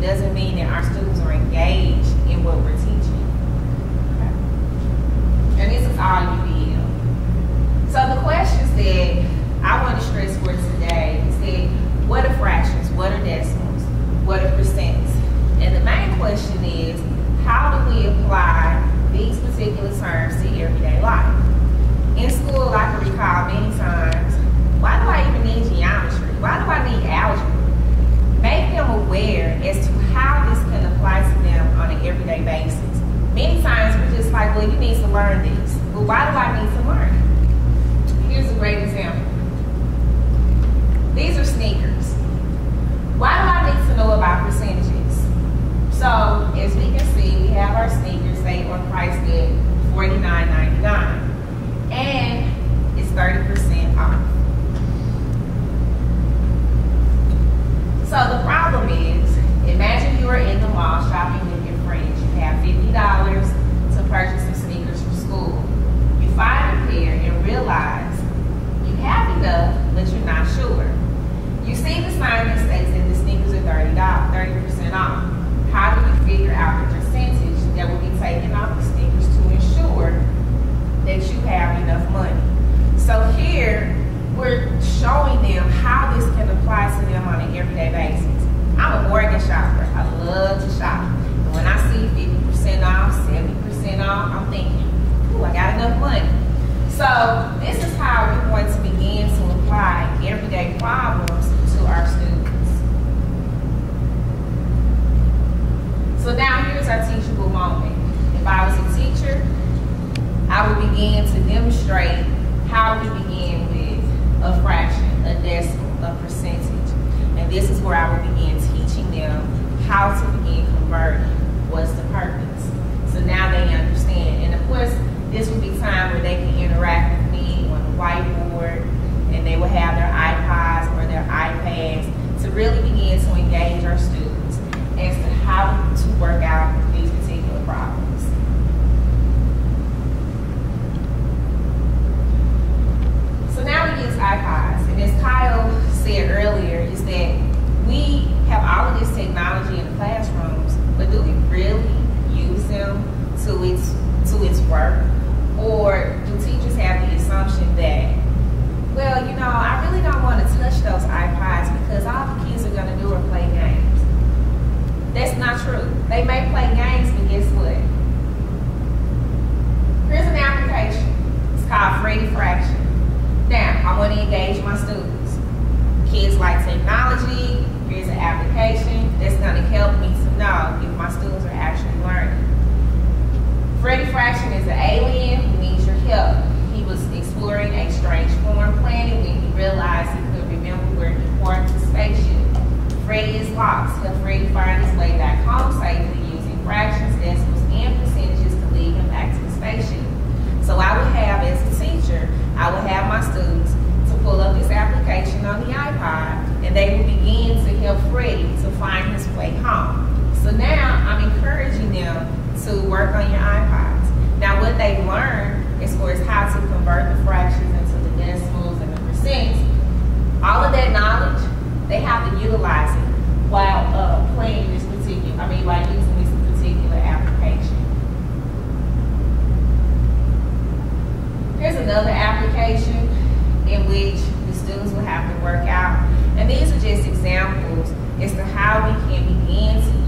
doesn't mean that our students are engaged in what we're teaching. Okay. And this is all UVL. So the questions that I want to stress for today is that what are fractions, what are decimals, what are percents? And the main question is, how do we apply these particular terms to everyday life? In school, I can recall many times, why do I even need geometry? Why do I need algebra? Make them aware as to how this can apply to them on an everyday basis. Many times we're just like, well, you need to learn this. But why do I need to learn it? Here's a great example. These are sneakers. Why do I need to know about percentages? So, as we can see, we have our sneakers, they are priced at $49.99. And it's 30% off. So the problem is, imagine you are in the mall shopping with your friends. You have $50 to purchase some sneakers for school. You find a pair and realize you have enough, but you're not sure. You see the sign that states that the sneakers are 30% off. How do you figure out the percentage that will be taken off the sneakers to ensure that you have enough money? So here, we're showing them how this can apply to them on an everyday basis. I'm a bargain shopper. I love to shop. And when I see 50% off, 70% off, I'm thinking, ooh, I got enough money. So this is how we're going to begin to apply everyday problems to our students. So now here's our teachable moment. If I was a teacher, I would begin to demonstrate how we begin with a fraction, a decimal, a percentage. And this is where I will begin teaching them how to begin converting. What's the purpose? So now they understand. And of course, this will be time where they can interact with me on the whiteboard, and they will have their iPods or their iPads to really begin to engage our students as to how to work out these particular problems. So now we use iPods, and as Kyle said earlier, is that we have all of this technology in the classrooms, but do we really use them to its work? Or do teachers have the assumption that, well, you know, I really don't want to touch those iPods because all the kids are going to do are play games? That's not true. They may play games, but guess what? Here's an application. It's called Freddy Fraction. Now, I want to engage my students. Kids like technology. Here's an application that's going to help me to know if my students are actually learning. Freddy Fraction is an alien who needs your help. He was exploring a strange foreign planet when he realized he could remember where he parked the spaceship. Freddy is lost. Help Freddy find his way back home safely using fractions, decimals, and percentages to lead him back to the spaceship. So I would have, as a teacher, I would have my students to pull up this application on the iPod, and they will begin to help Freddy to find his way home. So now I'm encouraging them to work on your iPods. Now what they've learned as far as how to convert the fractions into the decimals and the percents, all of that knowledge, they have to utilize it while playing this particular, while using this particular application. Here's another application in which the students will have to work out. And these are just examples as to how we can begin to